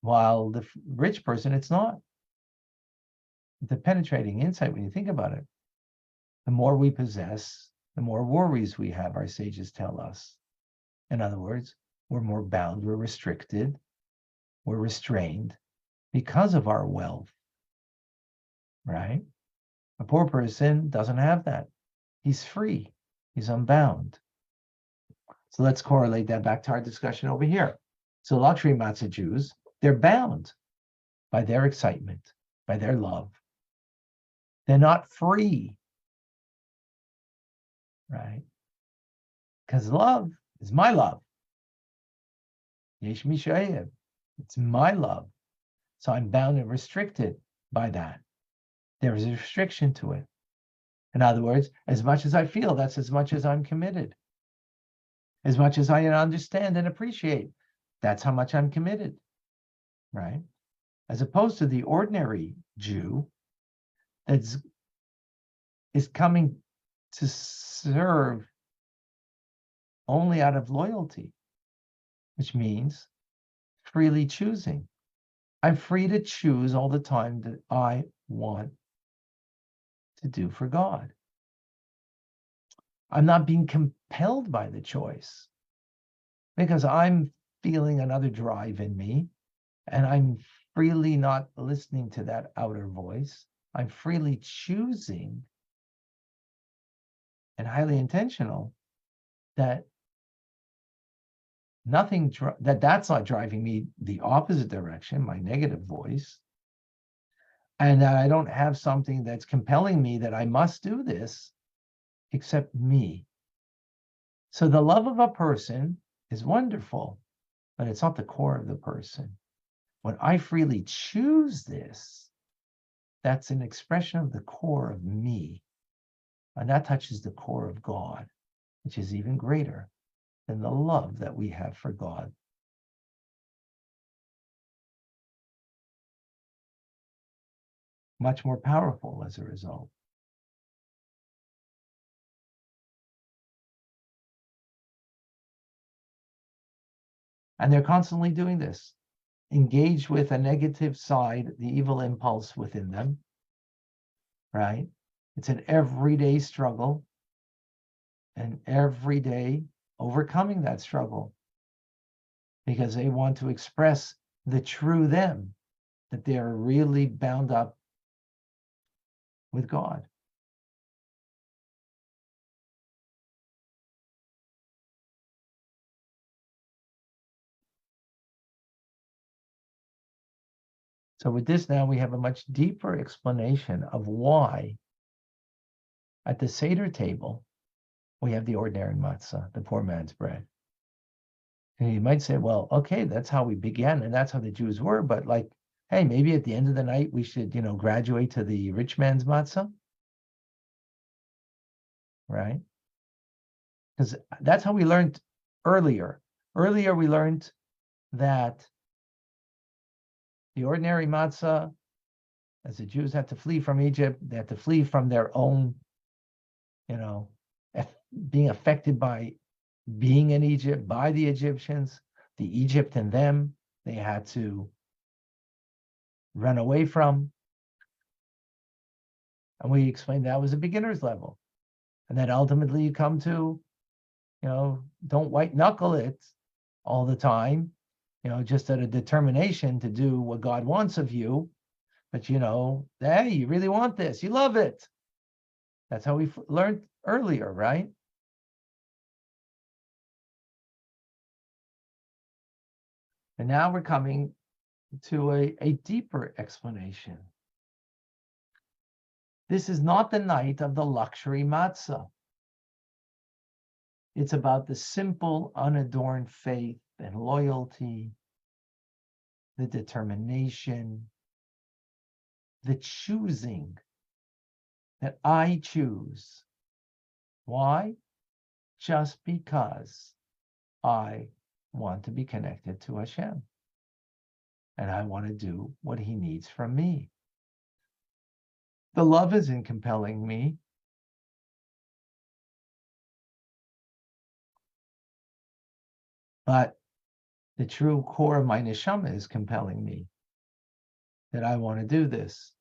while the rich person, it's not. The penetrating insight when you think about it. The more we possess, the more worries we have, our sages tell us. In other words, we're more bound, we're restricted, we're restrained because of our wealth, right? A poor person doesn't have that. He's free, he's unbound. So let's correlate that back to our discussion over here. So luxury matzah Jews, they're bound by their excitement, by their love. They're not free, right? Because love is my love. Yesh Mishayev. It's my love. So I'm bound and restricted by that. There is a restriction to it. In other words, as much as I feel, that's as much as I'm committed. As much as I understand and appreciate, that's how much I'm committed, right? As opposed to the ordinary Jew is coming to serve only out of loyalty, which means freely choosing. I'm free to choose all the time that I want to do for God. I'm not being compelled by the choice because I'm feeling another drive in me and I'm freely not listening to that outer voice. I'm freely choosing and highly intentional that that's not driving me the opposite direction, my negative voice, and that I don't have something that's compelling me that I must do this except me. So the love of a person is wonderful, but it's not the core of the person. When I freely choose this, that's an expression of the core of me. And that touches the core of God, which is even greater than the love that we have for God. Much more powerful as a result. And they're constantly doing this, engaged with a negative side, the evil impulse within them, right? It's an everyday struggle and every day overcoming that struggle because they want to express the true them, that they are really bound up with God. So with this now, we have a much deeper explanation of why at the Seder table, we have the ordinary matzah, the poor man's bread. And you might say, well, okay, that's how we began and that's how the Jews were. But like, hey, maybe at the end of the night, we should, graduate to the rich man's matzah. Right? Because that's how we learned earlier. Earlier, we learned that the ordinary matzah, as the Jews had to flee from Egypt, they had to flee from their own, being affected by being in Egypt, by the Egyptians, the Egypt and them, they had to run away from. And we explained that was a beginner's level. And then ultimately you come to, don't white knuckle it all the time, just at a determination to do what God wants of you. But, hey, you really want this. You love it. That's how we learned earlier, right? And now we're coming to a deeper explanation. This is not the night of the luxury matzah. It's about the simple, unadorned faith and loyalty, the determination, the choosing that I choose. Why? Just because I want to be connected to Hashem. And I want to do what he needs from me. The love isn't compelling me. But the true core of my neshama is compelling me that I want to do this.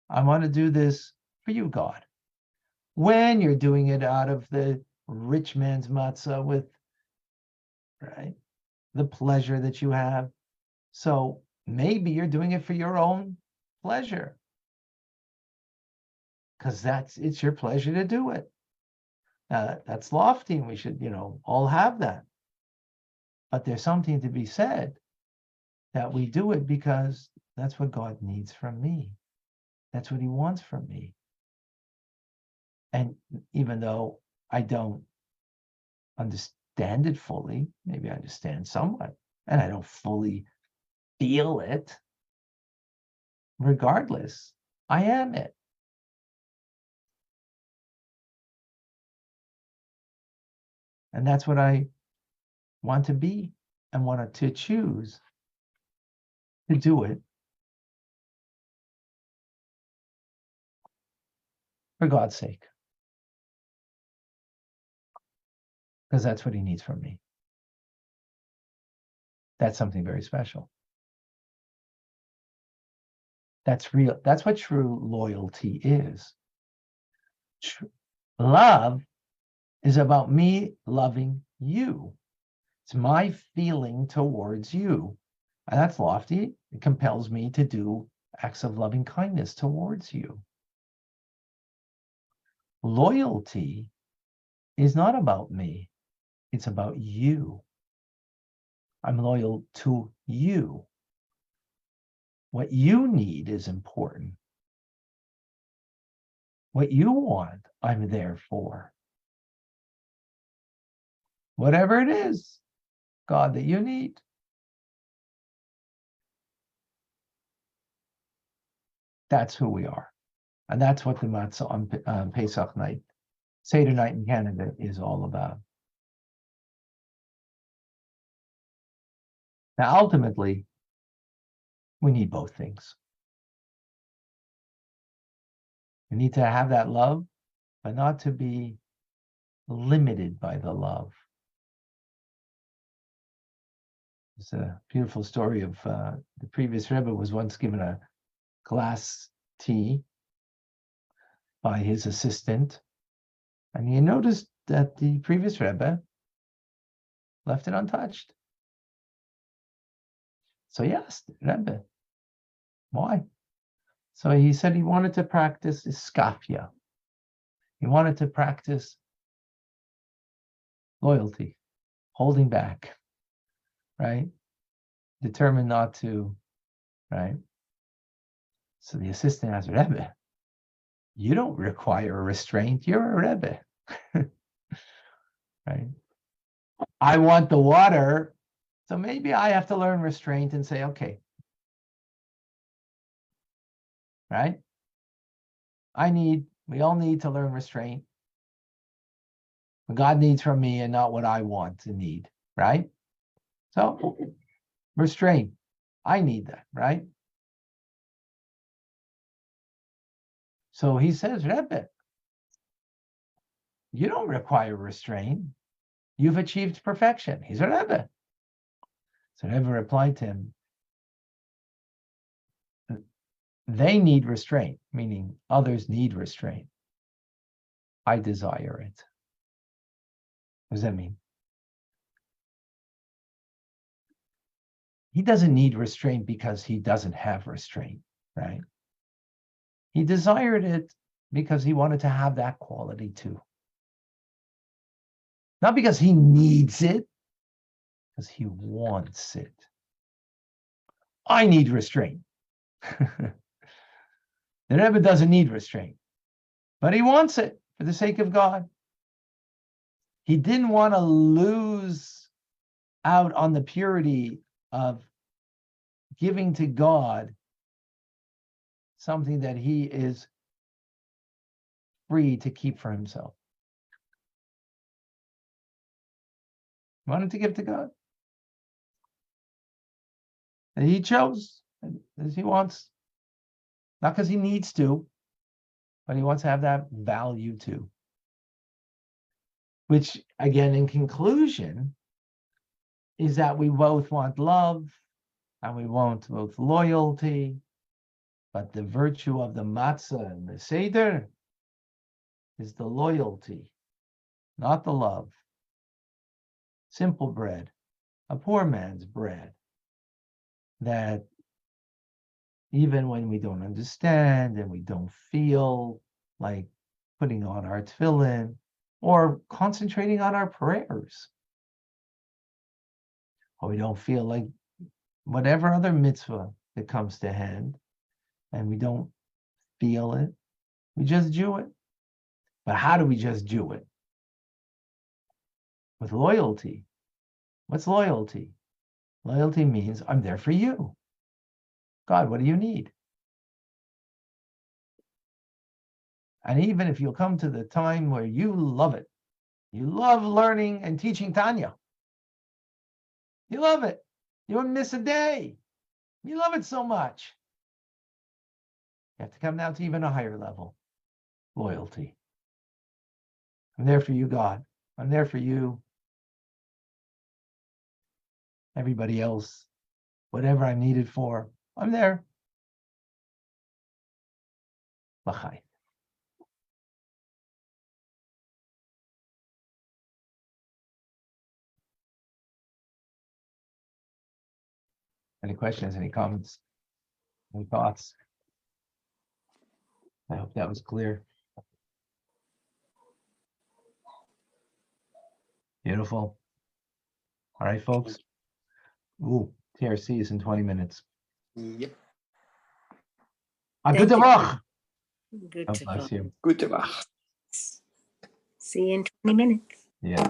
I want to do this for you, God. When you're doing it out of the rich man's matzah with, right, the pleasure that you have. So maybe you're doing it for your own pleasure. Because it's your pleasure to do it. That's lofty, and we should, all have that. But there's something to be said that we do it because that's what God needs from me. That's what he wants from me. And even though I don't understand it fully, maybe I understand somewhat, and I don't fully feel it, regardless, I am it. And that's what I want to be and wanted to choose to do it for God's sake. Because that's what he needs from me. That's something very special. That's real. That's what true loyalty is. Love is about me loving you. It's my feeling towards you. And that's lofty. It compels me to do acts of loving kindness towards you. Loyalty is not about me. It's about you. I'm loyal to you. What you need is important. What you want, I'm there for. Whatever it is, God, that you need. That's who we are. And that's what the matzah on Pesach night, Seder night in Canada, is all about. Now, ultimately, we need both things. We need to have that love, but not to be limited by the love. It's a beautiful story of the previous Rebbe was once given a glass tea by his assistant, and he noticed that the previous Rebbe left it untouched. So he asked Rebbe, why? So he said he wanted to practice iskafia. He wanted to practice loyalty, holding back, right? Determined not to, right, So the assistant asked, Rebbe, you don't require restraint. You're a Rebbe. Right? I want the water. So maybe I have to learn restraint and say, okay. Right? We all need to learn restraint. What God needs from me and not what I want to need. Right? So restraint. I need that, right? So he says, Rebbe, you don't require restraint. You've achieved perfection. He's a Rebbe. So Rebbe replied to him, they need restraint, meaning others need restraint. I desire it. What does that mean? He doesn't need restraint because he doesn't have restraint, right? He desired it because he wanted to have that quality too. Not because he needs it, because he wants it. I need restraint. The Rebbe doesn't need restraint, but he wants it for the sake of God. He didn't want to lose out on the purity of giving to God something that he is free to keep for himself. He wanted to give to God. And he chose as he wants. Not because he needs to, but he wants to have that value too. Which, again, in conclusion, is that we both want love and we want both loyalty, but the virtue of the matzah and the seder is the loyalty, not the love. Simple bread, a poor man's bread, that even when we don't understand and we don't feel like putting on our tefillin or concentrating on our prayers, or we don't feel like whatever other mitzvah that comes to hand, and we don't feel it, we just do it. But how do we just do it? With loyalty. What's loyalty? Loyalty means I'm there for you. God, what do you need? And even if you'll come to the time where you love it, you love learning and teaching Tanya. You love it. You won't miss a day. You love it so much. You have to come down to even a higher level. Loyalty. I'm there for you, God. I'm there for you. Everybody else, whatever I'm needed for, I'm there. L'chaim. Any questions, any comments, any thoughts? I hope that was clear. Beautiful. All right, folks. Ooh, TRC is in 20 minutes. Yep. Good Thank you. luck. Good God to bless go. you. Gute Nacht. See you in 20 minutes. Yeah.